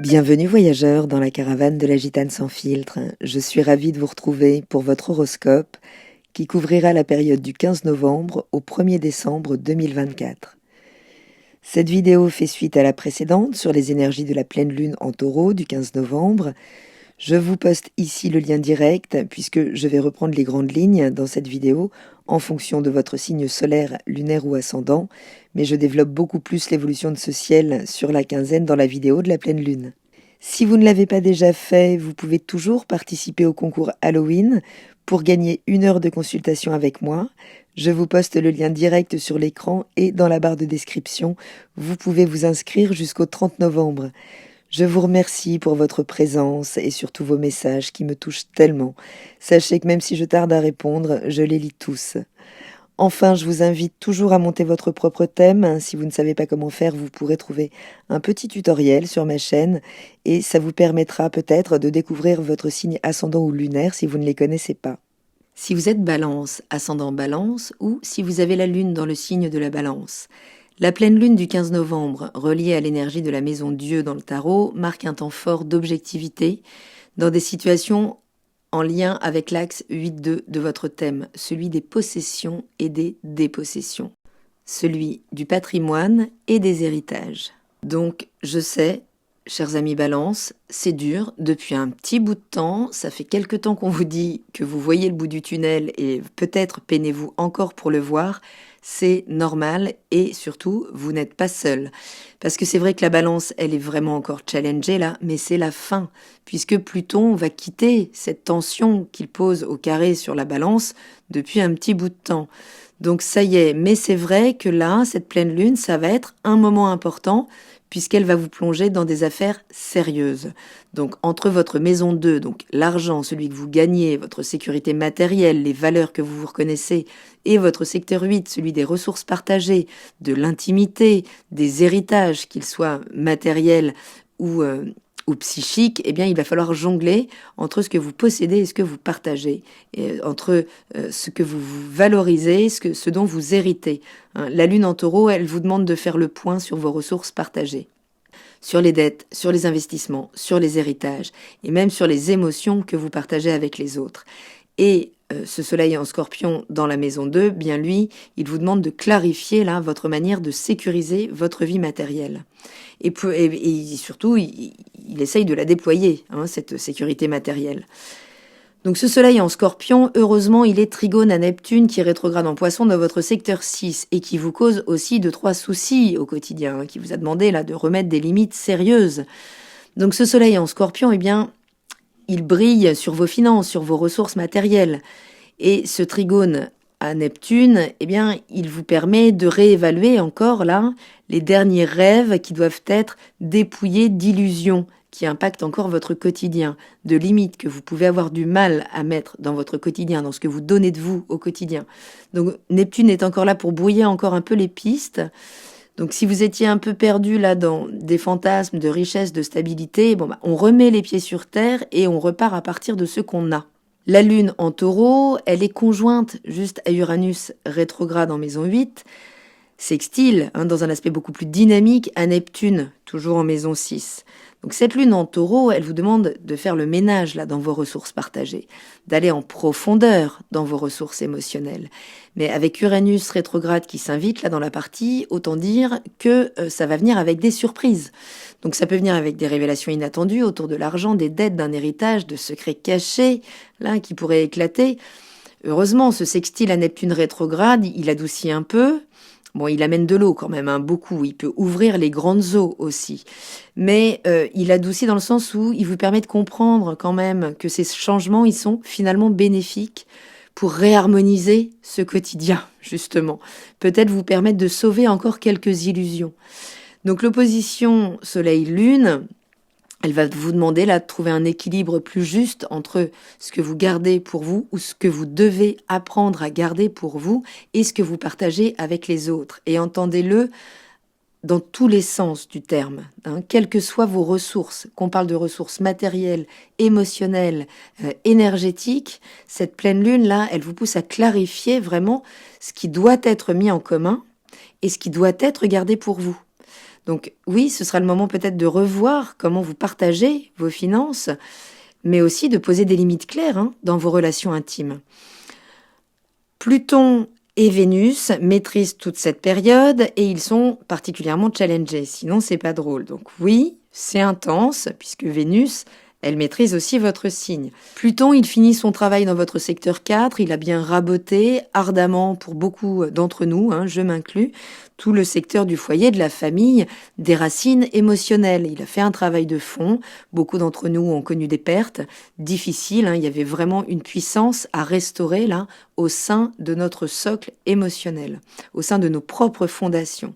Bienvenue voyageurs dans la caravane de la Gitane sans filtre. Je suis ravie de vous retrouver pour votre horoscope qui couvrira la période du 15 novembre au 1er décembre 2024. Cette vidéo fait suite à la précédente sur les énergies de la pleine lune en taureau du 15 novembre. Je vous poste ici le lien direct puisque je vais reprendre les grandes lignes dans cette vidéo en fonction de votre signe solaire, lunaire ou ascendant, mais je développe beaucoup plus l'évolution de ce ciel sur la quinzaine dans la vidéo de la pleine lune. Si vous ne l'avez pas déjà fait, vous pouvez toujours participer au concours Halloween pour gagner 1 heure de consultation avec moi. Je vous poste le lien direct sur l'écran et dans la barre de description. Vous pouvez vous inscrire jusqu'au 30 novembre. Je vous remercie pour votre présence et surtout vos messages qui me touchent tellement. Sachez que même si je tarde à répondre, je les lis tous. Enfin, je vous invite toujours à monter votre propre thème. Si vous ne savez pas comment faire, vous pourrez trouver un petit tutoriel sur ma chaîne et ça vous permettra peut-être de découvrir votre signe ascendant ou lunaire si vous ne les connaissez pas. Si vous êtes Balance, ascendant Balance ou si vous avez la lune dans le signe de la Balance, la pleine lune du 15 novembre, reliée à l'énergie de la maison Dieu dans le tarot, marque un temps fort d'objectivité dans des situations en lien avec l'axe 8-2 de votre thème, celui des possessions et des dépossessions, celui du patrimoine et des héritages. Donc, je sais, chers amis Balance, c'est dur, depuis un petit bout de temps, ça fait quelque temps qu'on vous dit que vous voyez le bout du tunnel et peut-être peinez-vous encore pour le voir. C'est normal et surtout, vous n'êtes pas seul. Parce que c'est vrai que la Balance, elle est vraiment encore challengée là, mais c'est la fin, puisque Pluton va quitter cette tension qu'il pose au carré sur la Balance depuis un petit bout de temps. Donc ça y est, mais c'est vrai que là, cette pleine lune, ça va être un moment important, puisqu'elle va vous plonger dans des affaires sérieuses. Donc entre votre maison 2, donc l'argent, celui que vous gagnez, votre sécurité matérielle, les valeurs que vous vous reconnaissez, et votre secteur 8, celui des ressources partagées, de l'intimité, des héritages, qu'ils soient matériels ou psychiques, eh bien il va falloir jongler entre ce que vous possédez et ce que vous partagez, et entre ce que vous valorisez, ce dont vous héritez. La lune en taureau, elle vous demande de faire le point sur vos ressources partagées, sur les dettes, sur les investissements, sur les héritages, et même sur les émotions que vous partagez avec les autres. Et ce soleil en scorpion dans la maison 2, bien lui, il vous demande de clarifier là votre manière de sécuriser votre vie matérielle. Et surtout, il essaye de la déployer, cette sécurité matérielle. Donc ce soleil en scorpion, heureusement, il est trigone à Neptune qui rétrograde en poisson dans votre secteur 6 et qui vous cause aussi 2-3 soucis au quotidien, qui vous a demandé là de remettre des limites sérieuses. Donc ce soleil en scorpion, eh bien, il brille sur vos finances, sur vos ressources matérielles. Et ce trigone à Neptune, eh bien, il vous permet de réévaluer encore là les derniers rêves qui doivent être dépouillés d'illusions qui impactent encore votre quotidien, de limites que vous pouvez avoir du mal à mettre dans votre quotidien, dans ce que vous donnez de vous au quotidien. Donc Neptune est encore là pour brouiller encore un peu les pistes. Donc si vous étiez un peu perdu là dans des fantasmes de richesse, de stabilité, on remet les pieds sur terre et on repart à partir de ce qu'on a. La lune en taureau, elle est conjointe juste à Uranus rétrograde en maison 8, sextile, dans un aspect beaucoup plus dynamique à Neptune, toujours en maison 6. Donc cette lune en taureau, elle vous demande de faire le ménage là dans vos ressources partagées, d'aller en profondeur dans vos ressources émotionnelles. Mais avec Uranus rétrograde qui s'invite là dans la partie, autant dire que ça va venir avec des surprises. Donc ça peut venir avec des révélations inattendues autour de l'argent, des dettes, d'un héritage, de secrets cachés là qui pourraient éclater. Heureusement, ce sextile à Neptune rétrograde, il adoucit un peu. Bon, il amène de l'eau quand même, beaucoup. Il peut ouvrir les grandes eaux aussi. Mais il adoucit dans le sens où il vous permet de comprendre quand même que ces changements, ils sont finalement bénéfiques pour réharmoniser ce quotidien, justement. Peut-être vous permettre de sauver encore quelques illusions. Donc l'opposition Soleil-Lune, elle va vous demander là de trouver un équilibre plus juste entre ce que vous gardez pour vous ou ce que vous devez apprendre à garder pour vous et ce que vous partagez avec les autres. Et entendez-le dans tous les sens du terme, quelles que soient vos ressources, qu'on parle de ressources matérielles, émotionnelles, énergétiques, cette pleine lune-là, elle vous pousse à clarifier vraiment ce qui doit être mis en commun et ce qui doit être gardé pour vous. Donc oui, ce sera le moment peut-être de revoir comment vous partagez vos finances, mais aussi de poser des limites claires dans vos relations intimes. Pluton et Vénus maîtrisent toute cette période et ils sont particulièrement challengés, sinon c'est pas drôle. Donc oui, c'est intense puisque Vénus, elle maîtrise aussi votre signe. Pluton, il finit son travail dans votre secteur 4, il a bien raboté ardemment pour beaucoup d'entre nous, je m'inclus, tout le secteur du foyer, de la famille, des racines émotionnelles. Il a fait un travail de fond, beaucoup d'entre nous ont connu des pertes difficiles, il y avait vraiment une puissance à restaurer là au sein de notre socle émotionnel, au sein de nos propres fondations.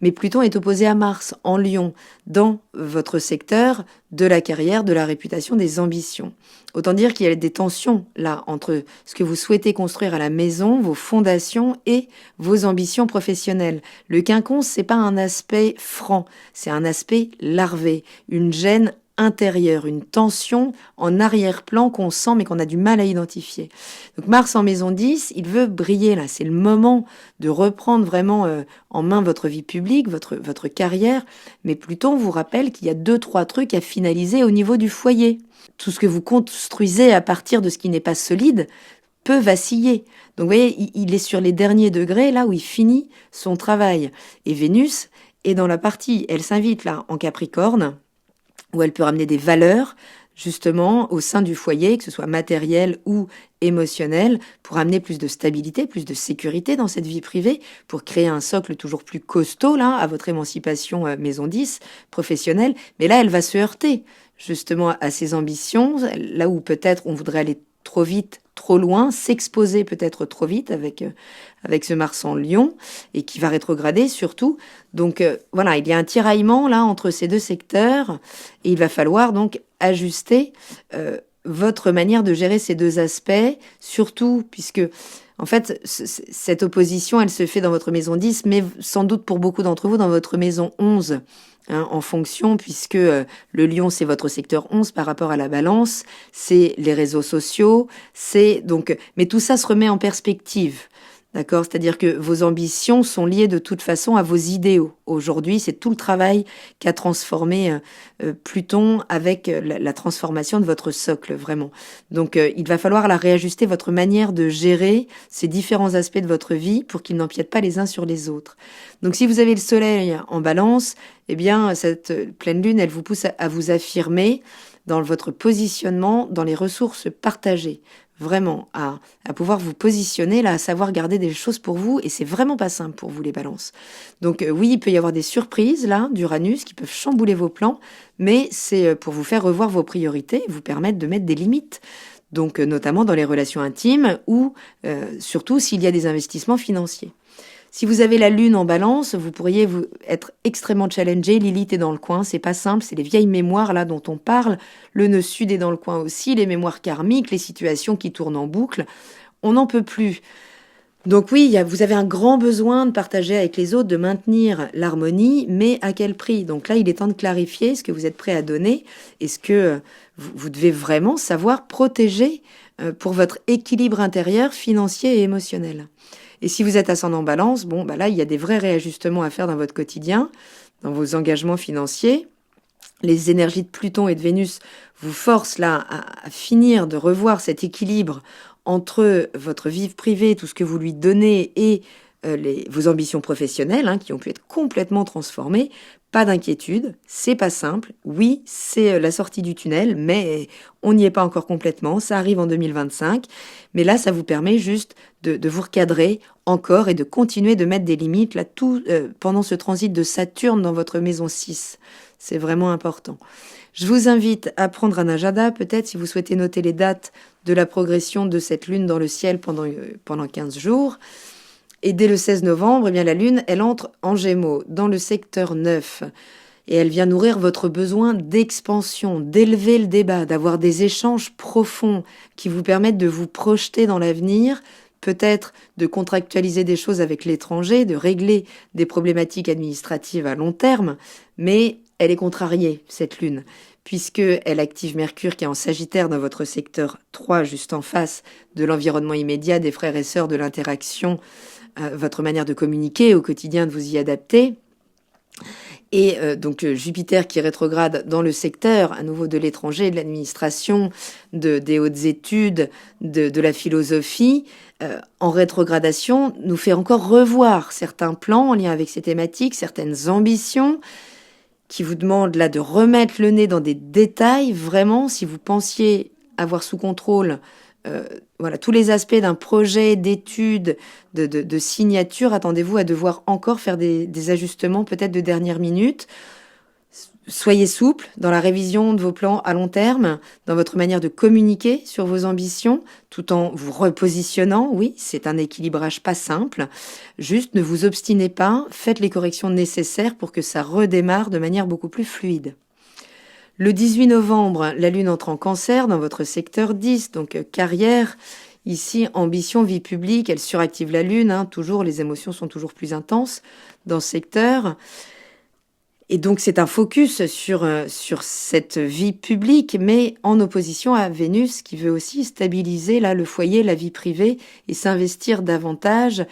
Mais Pluton est opposé à Mars en Lion, dans votre secteur de la carrière, de la réputation, des ambitions. Autant dire qu'il y a des tensions là entre ce que vous souhaitez construire à la maison, vos fondations et vos ambitions professionnelles. Le quinconce, c'est pas un aspect franc, c'est un aspect larvé, une gêne intérieure, une tension en arrière-plan qu'on sent mais qu'on a du mal à identifier. Donc Mars en maison 10, il veut briller là, c'est le moment de reprendre vraiment en main votre vie publique, votre carrière, mais Pluton vous rappelle qu'il y a 2-3 trucs à finaliser au niveau du foyer. Tout ce que vous construisez à partir de ce qui n'est pas solide peut vaciller. Donc vous voyez, il est sur les derniers degrés là où il finit son travail. Et Vénus est dans la partie, elle s'invite là en Capricorne, où elle peut ramener des valeurs, justement, au sein du foyer, que ce soit matériel ou émotionnel, pour amener plus de stabilité, plus de sécurité dans cette vie privée, pour créer un socle toujours plus costaud, là, à votre émancipation maison 10, professionnelle. Mais là, elle va se heurter, justement, à ses ambitions, là où peut-être on voudrait aller trop vite, trop loin, s'exposer peut-être trop vite avec ce Mars en Lion, et qui va rétrograder surtout. Donc voilà, il y a un tiraillement là entre ces deux secteurs, et il va falloir donc ajuster votre manière de gérer ces deux aspects, surtout puisque en fait cette opposition elle se fait dans votre maison 10, mais sans doute pour beaucoup d'entre vous dans votre maison 11. En fonction, puisque le Lion, c'est votre secteur 11 par rapport à la Balance, c'est les réseaux sociaux, c'est donc, mais tout ça se remet en perspective. D'accord? C'est-à-dire que vos ambitions sont liées de toute façon à vos idéaux. Aujourd'hui, c'est tout le travail qu'a transformé Pluton avec la transformation de votre socle, vraiment. Donc, il va falloir la réajuster votre manière de gérer ces différents aspects de votre vie pour qu'ils n'empiètent pas les uns sur les autres. Donc, si vous avez le soleil en Balance, eh bien, cette pleine lune, elle vous pousse à vous affirmer dans votre positionnement, dans les ressources partagées. Vraiment, à pouvoir vous positionner, là, à savoir garder des choses pour vous, et c'est vraiment pas simple pour vous, les balances. Donc oui, il peut y avoir des surprises, là, d'Uranus, qui peuvent chambouler vos plans, mais c'est pour vous faire revoir vos priorités, vous permettre de mettre des limites. Donc notamment dans les relations intimes, ou surtout s'il y a des investissements financiers. Si vous avez la lune en balance, vous pourriez être extrêmement challengé. Lilith est dans le coin, c'est pas simple, c'est les vieilles mémoires là dont on parle. Le nœud sud est dans le coin aussi, les mémoires karmiques, les situations qui tournent en boucle. On n'en peut plus. Donc oui, vous avez un grand besoin de partager avec les autres, de maintenir l'harmonie, mais à quel prix? Donc là, il est temps de clarifier ce que vous êtes prêt à donner et ce que vous devez vraiment savoir protéger pour votre équilibre intérieur, financier et émotionnel. Et si vous êtes ascendant balance, là, il y a des vrais réajustements à faire dans votre quotidien, dans vos engagements financiers. Les énergies de Pluton et de Vénus vous forcent là à finir de revoir cet équilibre entre votre vie privée, tout ce que vous lui donnez, et vos ambitions professionnelles, qui ont pu être complètement transformées. Pas d'inquiétude, c'est pas simple. Oui, c'est la sortie du tunnel, mais on n'y est pas encore complètement. Ça arrive en 2025. Mais là, ça vous permet juste de vous recadrer encore et de continuer de mettre des limites là tout pendant ce transit de Saturne dans votre maison 6. C'est vraiment important. Je vous invite à prendre un agenda, peut-être si vous souhaitez noter les dates de la progression de cette lune dans le ciel pendant 15 jours. Et dès le 16 novembre, eh bien, la Lune, elle entre en Gémeaux, dans le secteur 9. Et elle vient nourrir votre besoin d'expansion, d'élever le débat, d'avoir des échanges profonds qui vous permettent de vous projeter dans l'avenir, peut-être de contractualiser des choses avec l'étranger, de régler des problématiques administratives à long terme. Mais elle est contrariée, cette Lune, puisqu'elle active Mercure qui est en Sagittaire dans votre secteur 3, juste en face de l'environnement immédiat, des frères et sœurs, de l'interaction, votre manière de communiquer au quotidien, de vous y adapter. Et donc Jupiter qui rétrograde dans le secteur, à nouveau de l'étranger, de l'administration, des hautes études, de la philosophie, en rétrogradation, nous fait encore revoir certains plans en lien avec ces thématiques, certaines ambitions, qui vous demandent là de remettre le nez dans des détails. Vraiment, si vous pensiez avoir sous contrôle voilà, tous les aspects d'un projet d'étude, de signature, attendez-vous à devoir encore faire des ajustements peut-être de dernière minute. Soyez souple dans la révision de vos plans à long terme, dans votre manière de communiquer sur vos ambitions, tout en vous repositionnant. Oui, c'est un équilibrage pas simple. Juste ne vous obstinez pas, faites les corrections nécessaires pour que ça redémarre de manière beaucoup plus fluide. Le 18 novembre, la Lune entre en Cancer dans votre secteur 10, donc carrière. Ici, ambition, vie publique, elle suractive la Lune. Toujours, les émotions sont toujours plus intenses dans ce secteur. Et donc, c'est un focus sur cette vie publique, mais en opposition à Vénus, qui veut aussi stabiliser là le foyer, la vie privée, et s'investir davantage,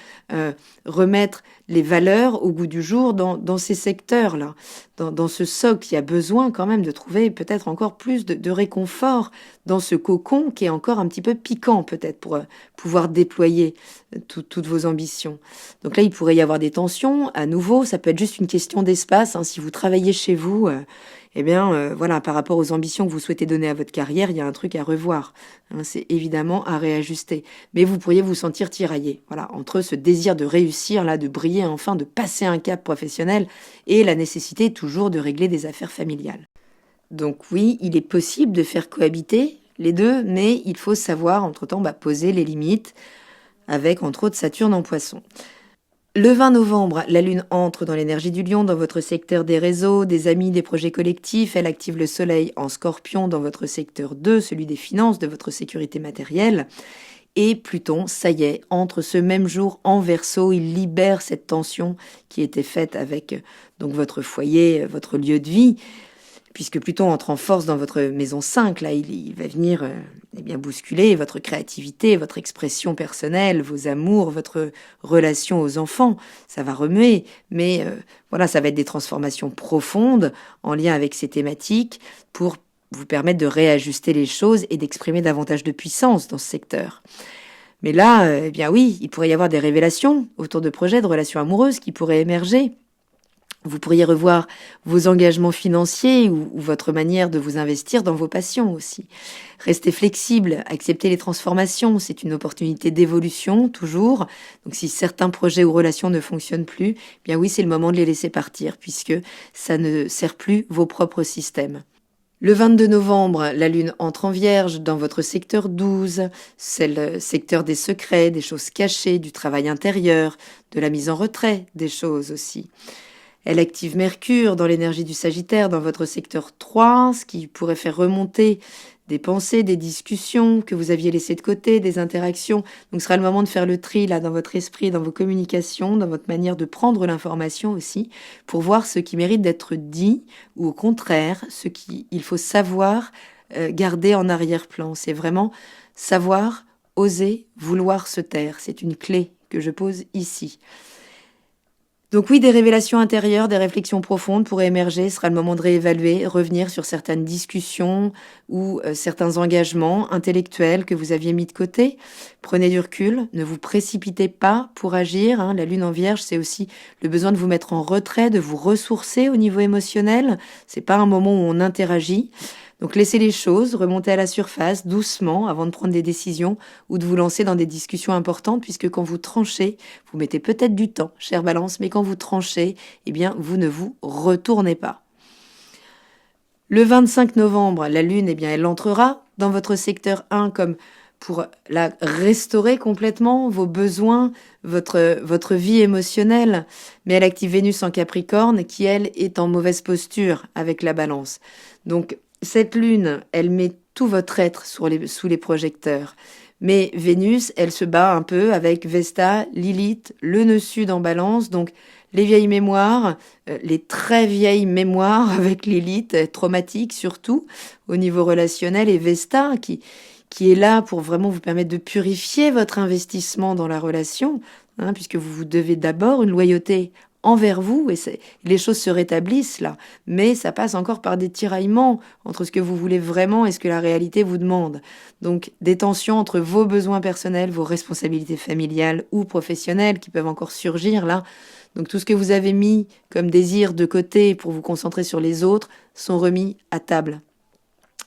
remettre les valeurs au goût du jour dans ces secteurs-là, dans ce socle qui a besoin quand même de trouver peut-être encore plus de réconfort dans ce cocon qui est encore un petit peu piquant peut-être pour pouvoir déployer toutes vos ambitions. Donc là, il pourrait y avoir des tensions. À nouveau, ça peut être juste une question d'espace. Si vous travaillez chez vous, voilà, par rapport aux ambitions que vous souhaitez donner à votre carrière, il y a un truc à revoir. C'est évidemment à réajuster. Mais vous pourriez vous sentir tiraillé. Voilà, entre ce désir de réussir, là, de briller enfin, de passer un cap professionnel et la nécessité toujours de régler des affaires familiales. Donc oui, il est possible de faire cohabiter les deux, mais il faut savoir, entre-temps, poser les limites avec, entre autres, Saturne en Poisson. Le 20 novembre, la Lune entre dans l'énergie du Lion, dans votre secteur des réseaux, des amis, des projets collectifs. Elle active le Soleil en Scorpion dans votre secteur 2, celui des finances, de votre sécurité matérielle. Et Pluton, ça y est, entre ce même jour en Verseau, il libère cette tension qui était faite avec donc votre foyer, votre lieu de vie. Puisque Pluton entre en force dans votre maison 5, là, il va venir bousculer votre créativité, votre expression personnelle, vos amours, votre relation aux enfants. Ça va remuer, mais voilà, ça va être des transformations profondes en lien avec ces thématiques pour vous permettre de réajuster les choses et d'exprimer davantage de puissance dans ce secteur. Mais là, oui, il pourrait y avoir des révélations autour de projets, de relations amoureuses qui pourraient émerger. Vous pourriez revoir vos engagements financiers ou votre manière de vous investir dans vos passions aussi. Restez flexible, acceptez les transformations, c'est une opportunité d'évolution toujours. Donc si certains projets ou relations ne fonctionnent plus, oui, c'est le moment de les laisser partir puisque ça ne sert plus vos propres systèmes. Le 22 novembre, la Lune entre en Vierge dans votre secteur 12. C'est le secteur des secrets, des choses cachées, du travail intérieur, de la mise en retrait des choses aussi. Elle active Mercure dans l'énergie du Sagittaire dans votre secteur 3, ce qui pourrait faire remonter des pensées, des discussions que vous aviez laissées de côté, des interactions. Donc ce sera le moment de faire le tri là dans votre esprit, dans vos communications, dans votre manière de prendre l'information aussi, pour voir ce qui mérite d'être dit ou au contraire, ce qu'il faut savoir garder en arrière-plan. C'est vraiment savoir, oser, vouloir se taire. C'est une clé que je pose ici. Donc oui, des révélations intérieures, des réflexions profondes pourraient émerger. Ce sera le moment de réévaluer, revenir sur certaines discussions ou certains engagements intellectuels que vous aviez mis de côté. Prenez du recul, ne vous précipitez pas pour agir. La Lune en Vierge, c'est aussi le besoin de vous mettre en retrait, de vous ressourcer au niveau émotionnel. C'est pas un moment où on interagit. Donc laissez les choses remonter à la surface doucement avant de prendre des décisions ou de vous lancer dans des discussions importantes puisque quand vous tranchez, vous mettez peut-être du temps, chère Balance, mais quand vous tranchez, vous ne vous retournez pas. Le 25 novembre, la Lune, elle entrera dans votre secteur 1 comme pour la restaurer complètement, vos besoins, votre vie émotionnelle. Mais elle active Vénus en Capricorne qui, elle, est en mauvaise posture avec la Balance. Donc, cette lune, elle met tout votre être sous les projecteurs. Mais Vénus, elle se bat un peu avec Vesta, Lilith, le nœud sud en Balance. Donc, les vieilles mémoires, les très vieilles mémoires avec Lilith, traumatiques surtout, au niveau relationnel. Et Vesta, qui est là pour vraiment vous permettre de purifier votre investissement dans la relation, puisque vous devez d'abord une loyauté envers vous, et les choses se rétablissent là, mais ça passe encore par des tiraillements entre ce que vous voulez vraiment et ce que la réalité vous demande. Donc des tensions entre vos besoins personnels, vos responsabilités familiales ou professionnelles qui peuvent encore surgir là. Donc tout ce que vous avez mis comme désir de côté pour vous concentrer sur les autres sont remis à table.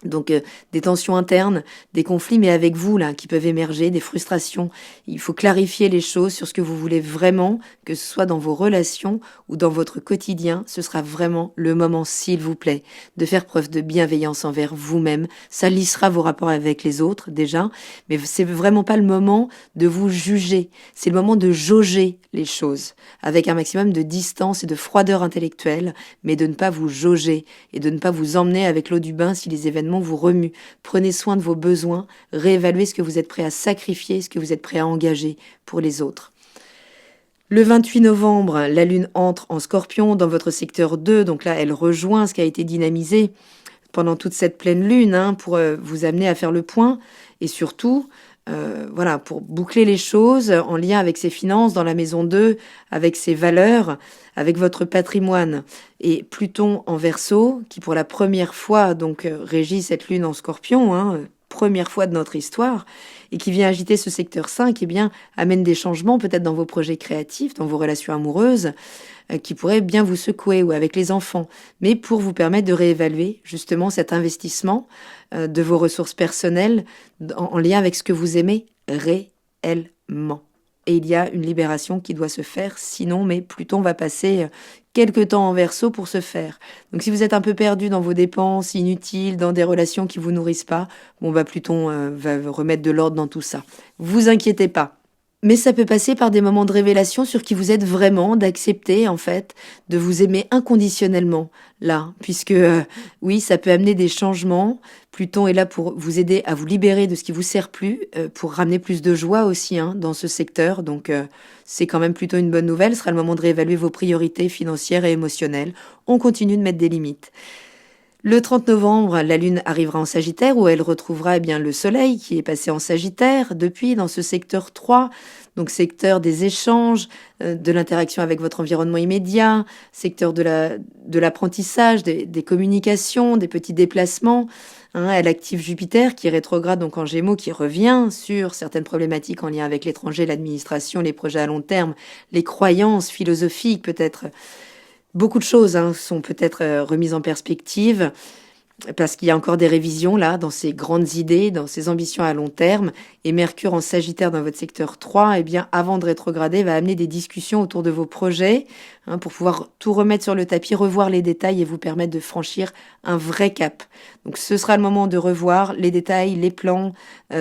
Donc des tensions internes, des conflits, mais avec vous là, qui peuvent émerger, des frustrations. Il faut clarifier les choses sur ce que vous voulez vraiment, que ce soit dans vos relations ou dans votre quotidien. Ce sera vraiment le moment, s'il vous plaît, de faire preuve de bienveillance envers vous-même. Ça lissera vos rapports avec les autres déjà, mais c'est vraiment pas le moment de vous juger. C'est le moment de jauger les choses avec un maximum de distance et de froideur intellectuelle, mais de ne pas vous jauger et de ne pas vous emmener avec l'eau du bain si les événements vous remuent. Prenez soin de vos besoins, réévaluez ce que vous êtes prêt à sacrifier, ce que vous êtes prêt à engager pour les autres. Le 28 novembre, la Lune entre en Scorpion dans votre secteur 2, donc là elle rejoint ce qui a été dynamisé pendant toute cette pleine Lune pour vous amener à faire le point et surtout voilà, pour boucler les choses en lien avec ses finances dans la maison 2, avec ses valeurs, avec votre patrimoine. Et Pluton en Verseau, qui pour la première fois donc régit cette lune en Scorpion, première fois de notre histoire, et qui vient agiter ce secteur 5, eh bien, amène des changements peut-être dans vos projets créatifs, dans vos relations amoureuses, qui pourraient bien vous secouer ou avec les enfants, mais pour vous permettre de réévaluer justement cet investissement de vos ressources personnelles en lien avec ce que vous aimez réellement. Et il y a une libération qui doit se faire, sinon, mais Pluton va passer quelques temps en Verseau pour se faire. Donc si vous êtes un peu perdu dans vos dépenses inutiles, dans des relations qui vous nourrissent pas, Pluton va remettre de l'ordre dans tout ça. Vous inquiétez pas. Mais ça peut passer par des moments de révélation sur qui vous êtes vraiment, d'accepter en fait, de vous aimer inconditionnellement, là, puisque oui, ça peut amener des changements. Pluton est là pour vous aider à vous libérer de ce qui vous sert plus, pour ramener plus de joie aussi dans ce secteur. Donc c'est quand même plutôt une bonne nouvelle. Ce sera le moment de réévaluer vos priorités financières et émotionnelles. On continue de mettre des limites. Le 30 novembre, la Lune arrivera en Sagittaire où elle retrouvera le Soleil qui est passé en Sagittaire depuis dans ce secteur 3, donc secteur des échanges, de l'interaction avec votre environnement immédiat, secteur de l'apprentissage, des communications, des petits déplacements. Elle active Jupiter qui est rétrograde donc en Gémeaux, qui revient sur certaines problématiques en lien avec l'étranger, l'administration, les projets à long terme, les croyances philosophiques peut-être. Beaucoup de choses sont peut-être remises en perspective parce qu'il y a encore des révisions là dans ces grandes idées, dans ces ambitions à long terme. Et Mercure en Sagittaire dans votre secteur 3, avant de rétrograder, va amener des discussions autour de vos projets pour pouvoir tout remettre sur le tapis, revoir les détails et vous permettre de franchir un vrai cap. Donc ce sera le moment de revoir les détails, les plans,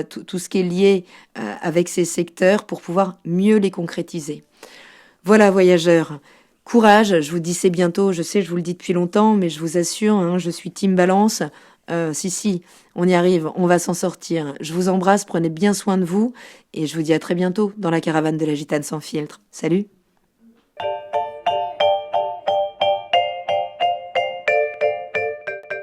tout ce qui est lié avec ces secteurs pour pouvoir mieux les concrétiser. Voilà, voyageurs. Courage, je vous dis c'est bientôt, je sais, je vous le dis depuis longtemps, mais je vous assure, je suis team balance. Si, on y arrive, on va s'en sortir. Je vous embrasse, prenez bien soin de vous, et je vous dis à très bientôt dans la caravane de la Gitane sans filtre. Salut!